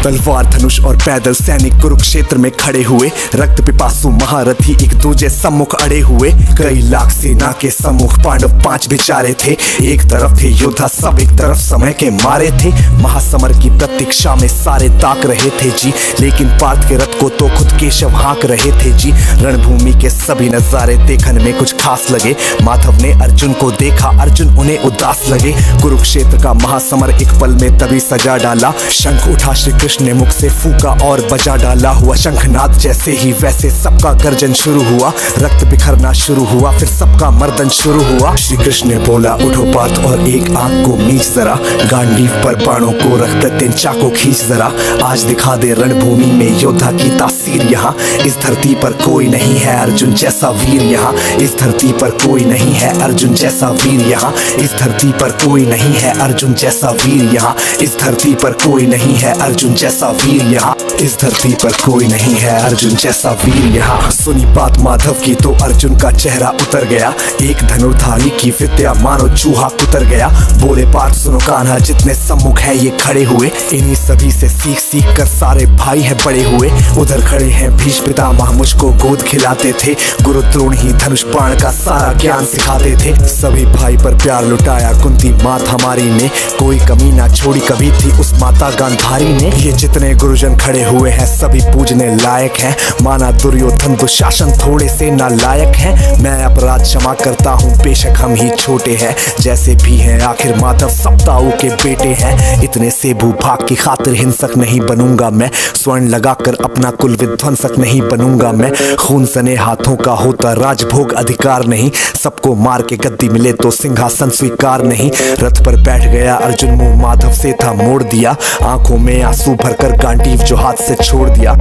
तलवार धनुष और पैदल सैनिक कुरुक्षेत्र में खड़े हुए, रक्त पिपासु महारथी एक दूजे सम्मुख अड़े हुए। कई लाख सेना के सम्मुख पांडव 5 बेचारे थे। एक तरफ थे योद्धा सब, एक तरफ समय के मारे थे। महासमर की प्रतीक्षा में सारे ताक रहे थे जी, लेकिन पार्थ के रथ को तो खुद केशव हाँक रहे थे जी। रणभूमि के सभी नजारे देखने में कुछ खास लगे। माधव ने अर्जुन को देखा, अर्जुन उन्हें उदास लगे। कुरुक्षेत्र का महासमर एक पल में तभी सजा डाला। शंख उठा श्री कृष्ण ने मुख से फूका और बजा डाला। हुआ शंखनाद जैसे ही वैसे सबका गर्जन शुरू हुआ। रक्त बिखरना शुरू हुआ, फिर सबका मर्दन शुरू हुआ। श्री कृष्ण ने बोला, उठो पार्थ और एक आंख को मीच जरा, गांडीव पर बाणों को रख प्रत्येक चाको खींच जरा। आज दिखा दे रणभूमि में योद्धा की तासीर यहाँ। इस धरती पर कोई नहीं है अर्जुन जैसा वीर यहाँ। इस धरती पर कोई नहीं है अर्जुन जैसा वीर यहाँ। इस धरती पर कोई नहीं है अर्जुन जैसा वीर यहाँ। इस धरती पर कोई नहीं है अर्जुन जैसा वीर यहाँ। इस धरती पर कोई नहीं है अर्जुन जैसा वीर यहाँ। सुनी बात माधव की तो अर्जुन का चेहरा उतर गया। एक धनुर्धारी की विद्या मानो चूहा कुतर गया। बोले पार्थ सुनो कान्हा, जितने सम्मुख है ये खड़े हुए, इन्हीं सभी से सीख सीख कर सारे भाई है बड़े हुए। उधर खड़े हैं भीष्म पितामह, मुझको गोद खिलाते थे। गुरु द्रोण ही धनुष बाण का सारा ज्ञान सिखाते थे। सभी भाई पर प्यार लुटाया कुंती मात हमारी ने, कोई कमी ना छोड़ी कभी थी उस माता गांधारी ने। ये जितने गुरुजन खड़े हुए हैं सभी पूजने लायक हैं। माना दुर्योधन दुशासन थोड़े से नालायक हैं। मैं अपराध क्षमा करता हूँ बेशक हम ही छोटे हैं, जैसे भी हैं आखिर माधव सप्ताओं के बेटे हैं। इतने से भूभाग की खातिर हिंसक नहीं बनूंगा मैं, स्वर्ण लगाकर अपना कुल विध्वंसक नहीं बनूंगा मैं। खून सने हाथों का होता राजभोग अधिकार नहीं, सबको मार के गद्दी मिले तो सिंहासन स्वीकार नहीं। रथ पर बैठ गया अर्जुन, मुंह माधव से था मोड़ दिया। आंखों में आंसू भरकर गांडीव जो हाथ से छोड़ दिया।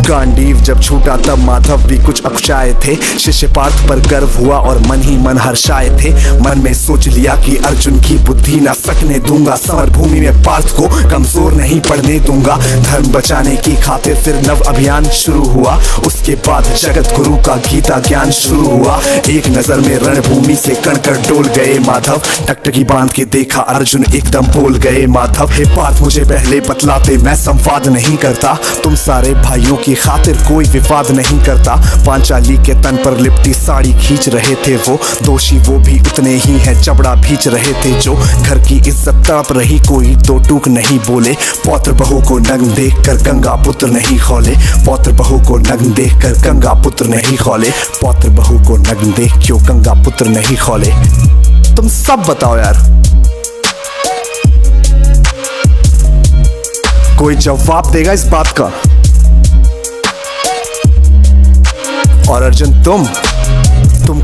गांडीव जब छूटा तब माधव भी कुछ अकुचाए थे। शिष्य पार्थ पर गर्व हुआ और मन ही मन हर्षाए थे। मन में सोच लिया कि अर्जुन की बुद्धि न सकने दूंगा। समर भूमि में पार्थ को कमजोर नहीं पड़ने दूंगा। धर्म बचाने की खातिर फिर नव अभियान शुरू हुआ। उसके बाद जगत गुरु का गीता ज्ञान शुरू हुआ। एक नजर में रणभूमि से कणकर डोल गए माधव। टकटकी बांध के देखा अर्जुन एकदम बोल गए माधव, हे पार्थ मुझे पहले बतलाते, मैं संवाद नहीं करता। तुम सारे भाइयों की खातिर कोई विवाद नहीं करता। पांचाली के तन पर लिपटी साड़ी खींच रहे थे वो, दोषी वो भी उतने ही हैं जबड़ा भींच रहे थे जो। घर की इज्जत तड़प रही कोई दो टूक नहीं बोले। पौत्र बहू को नग्न देखकर गंगा पुत्र नहीं खौले। पौत्र बहू को नग्न देखकर गंगा पुत्र नहीं खौले। पौत्र बहू को नग्न देख क्यों गंगा पुत्र नहीं खौले। तुम सब बताओ यार, कोई जवाब देगा इस बात का? और अर्जुन तुम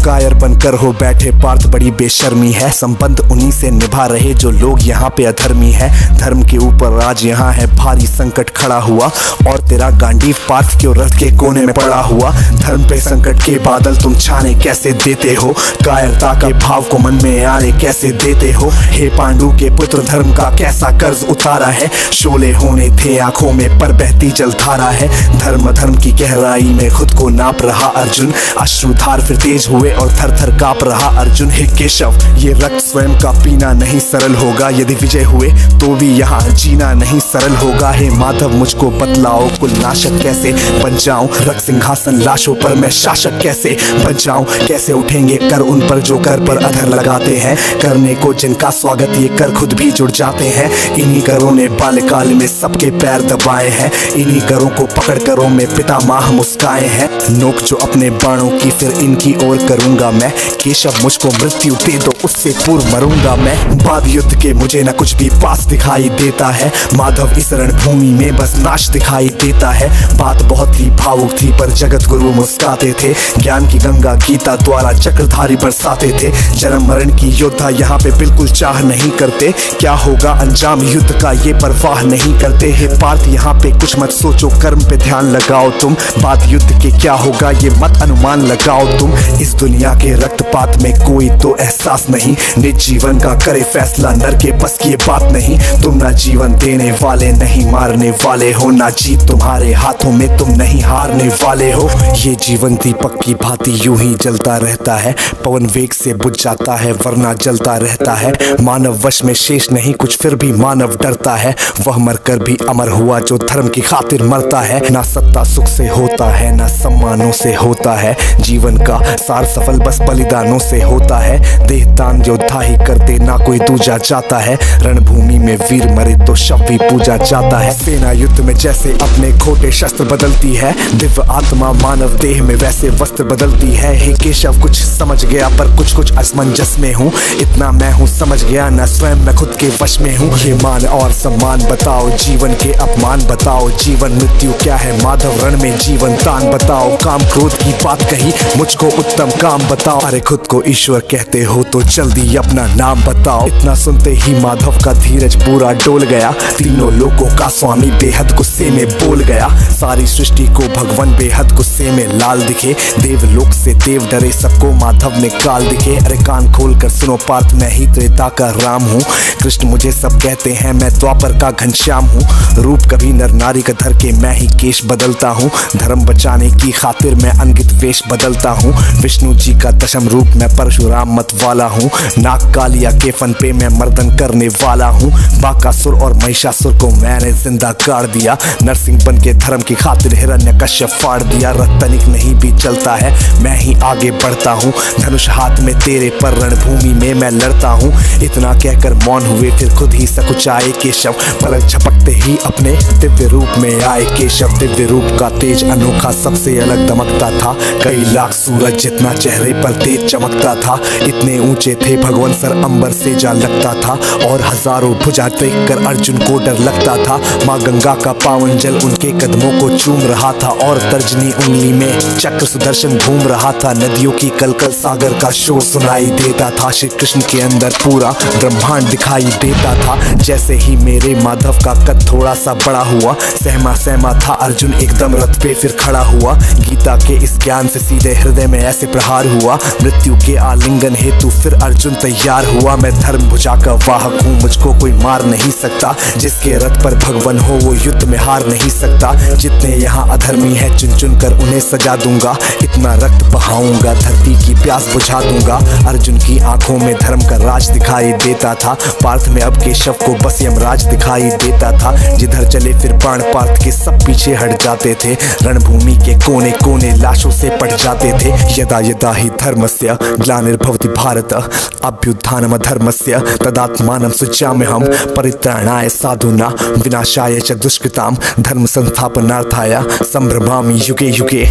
कायर बनकर हो बैठे पार्थ, बड़ी बेशर्मी है। संबंध उन्हीं से निभा रहे जो लोग यहाँ पे अधर्मी है। धर्म के ऊपर राज यहाँ है भारी संकट खड़ा हुआ, और तेरा गांडीव पार्थ क्यों रथ के कोने में पड़ा हुआ। धर्म पे संकट के बादल तुम छाने कैसे देते हो, कायरता के भाव को मन में आने कैसे देते हो। हे पांडु के पुत्र धर्म का कैसा कर्ज उतारा है। शोले होने थे आंखों में पर बहती जलधारा है। धर्म की गहराई में खुद को नाप रहा अर्जुन, अश्रुधार फिर तेज हुए और थर थर कांप रहा अर्जुन। हे केशव ये रक्त स्वयं का पीना नहीं सरल होगा, यदि विजय हुए तो भी यहाँ जीना नहीं सरल होगा। हे माधव मुझको बतलाओ कुल नाशक कैसे बन जाऊं, रक्त सिंहासन लाशों पर मैं शासक कैसे बन जाऊं। कैसे उठेंगे कर उन पर जो कर पर अधर लगाते हैं, करने को जिनका स्वागत ये कर खुद भी जुड़ जाते हैं। इन्हीं करों ने बाल्यकाल में सबके पैर दबाए हैं, इन्हीं करों को पकड़ करों में पितामह मुस्काए हैं। नोक जो अपने बाणों की फिर इनकी ओर करूंगा मैं। केशव मुझको मृत्यु दे दो उससे पूर्व मरूंगा मैं। बाद युद्ध के मुझे न कुछ भी पास दिखाई देता है, माधव इस रणभूमि में बस नाश दिखाई देता है। बात बहुत ही भावुक थी पर जगत गुरु मुस्काते थे। ज्ञान की गंगा गीता द्वारा चक्रधारी बरसाते थे। जन्म मरण की योद्धा यहाँ पे बिल्कुल चाह नहीं करते, क्या होगा अंजाम युद्ध का ये परवाह नहीं करते। हे पार्थ यहाँ पे कुछ मत सोचो, कर्म पे ध्यान लगाओ तुम। बाद युद्ध के क्या होगा ये मत अनुमान लगाओ तुम। इस दुनिया दुनिया के रक्तपात में कोई तो एहसास नहीं। निज जीवन का करे फैसला, नर के बस की ये बात नहीं। तुम ना जीवन देने वाले नहीं मारने वाले हो, ना जीत तुम्हारे हाथों में, तुम नहीं हारने वाले हो। ये जीवन दीपक की भांति यूं ही जलता रहता है, पवन वेग से बुझ जाता है वरना जलता रहता है। मानव वश में शेष नहीं कुछ, फिर भी मानव डरता है। वह मरकर भी अमर हुआ जो धर्म की खातिर मरता है। ना सत्ता सुख से होता है, ना सम्मानों से होता है। जीवन का सार सफल बस बलिदानों से होता है। देहदान योद्धा ही करते, ना कोई दूजा जाता है। रणभूमि में वीर मरे तो शव भी पूजा जाता है। सेना युद्ध में जैसे अपने खोटे शस्त्र बदलती है, दिव्य आत्मा मानव देह में वैसे वस्त्र बदलती है। हे केशव कुछ समझ गया पर कुछ कुछ असमंजस में हूँ। इतना मैं हूँ समझ गया, ना स्वयं मैं खुद के वश में हूँ। ये मान और सम्मान बताओ, जीवन के अपमान बताओ। जीवन मृत्यु क्या है माधव रण में जीवन दान बताओ। काम क्रोध की बात कही, मुझको उत्तम काम बताओ। अरे खुद को ईश्वर कहते हो तो जल्दी अपना नाम बताओ। इतना सुनते ही माधव का धीरज पूरा डोल गया। तीनों लोगों का स्वामी बेहद गुस्से में बोल गया। सारी सृष्टि को भगवान बेहद गुस्से में लाल दिखे। देवलोक से देव डरे, सबको माधव ने काल दिखे। अरे कान खोल कर सुनो पार्थ, मैं ही त्रेता का राम हूँ। कृष्ण मुझे सब कहते हैं, मैं द्वापर का घनश्याम हूँ। रूप कभी नर नारी का धर के मैं ही केश बदलता हूँ। धर्म बचाने की खातिर मैं अनगित वेश बदलता हूँ। विष्णु जी का दशम रूप मैं परशुराम मत वाला हूँ। नाग कालिया के फन पे मैं मर्दन करने वाला हूँ। बाकासुर और महिषासुर को मैंने जिंदा गाड़ दिया। नरसिंह बन के धर्म की खातिर हिरण्यकश्यप फाड़ दिया। रत्तनिक नहीं भी चलता है, मैं ही आगे बढ़ता हूँ। धनुष हाथ में तेरे पर रणभूमि में मैं लड़ता हूँ। इतना कहकर मौन हुए फिर खुद ही सकुचाए केशव। पलक झपकते ही अपने दिव्य रूप में आए केशव। दिव्य रूप का तेज अनोखा सबसे अलग दमकता था। कई लाख सूरज जितना चेहरे पर तेज चमकता था। इतने ऊंचे थे भगवान सर अंबर से जा लगता था। और हजारों भुजा देख कर अर्जुन को डर लगता था। माँ गंगा का पावन जल उनके कदमों को चूम रहा था। और तर्जनी उंगली में चक्र सुदर्शन घूम रहा था। नदियों की कलकल सागर का शोर सुनाई देता था। श्री कृष्ण के अंदर पूरा ब्रह्मांड दिखाई देता था। जैसे ही मेरे माधव का कद थोड़ा सा बड़ा हुआ, सहमा सहमा था अर्जुन एकदम रथ पे फिर खड़ा हुआ। गीता के इस ज्ञान से सीधे हृदय में ऐसे प्रहार हुआ। मृत्यु के आलिंगन हेतु फिर अर्जुन तैयार हुआ। मैं धर्म भुजा का वाहक हूँ, मुझको कोई मार नहीं सकता। जिसके रथ पर भगवान हो वो युद्ध में हार नहीं सकता। जितने यहाँ अधर्मी है चुन चुन कर उन्हें सजा दूंगा। इतना रक्त बहाऊंगा धरती की प्यास बुझा दूंगा। अर्जुन की आंखों में धर्म का राज दिखाई देता था। पार्थ में अब केशव को बस यमराज दिखाई देता था। जिधर चले फिर बाण पार्थ के सब पीछे हट जाते थे। रणभूमि के कोने कोने लाशों से पट जाते थे। यदा यदा ही धर्मस्य ग्लानिर्भवति भारत अभ्युत्थानम धर्मस्य तदात्मानं सृजाम्यहम् परित्राणाय साधूनां विनाशाय च दुष्कृतां धर्म संस्थापनार्थाय संभ्रमामि युगे युगे।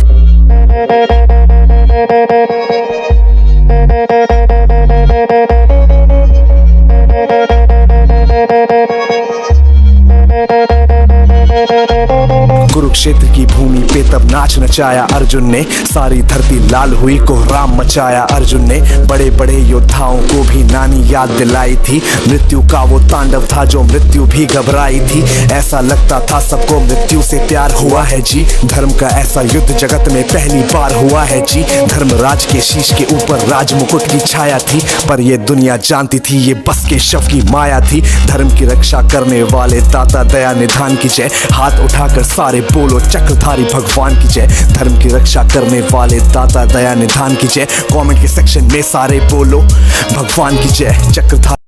कुरुक्षेत्र की भूमि पे तब नाच नचाया अर्जुन ने। सारी धरती लाल हुई, कोहराम मचाया अर्जुन ने। बड़े बड़े योद्धाओं को भी नानी याद दिलाई थी। मृत्यु का वो तांडव था जो मृत्यु भी घबराई थी। ऐसा लगता था सबको मृत्यु से प्यार हुआ है जी। धर्म का ऐसा युद्ध जगत में पहली बार हुआ है जी। धर्मराज के शीश के ऊपर राज मुकुट की छाया थी। पर ये दुनिया जानती थी ये बस के शव की माया थी। धर्म की रक्षा करने वाले दाता दया निधान की जय। हाथ उठाकर सारे बोलो चक्रधारी भगवान की जय। धर्म की रक्षा करने वाले दाता दया निधान की जय। कमेंट के सेक्शन में सारे बोलो भगवान की जय। चक्रधारी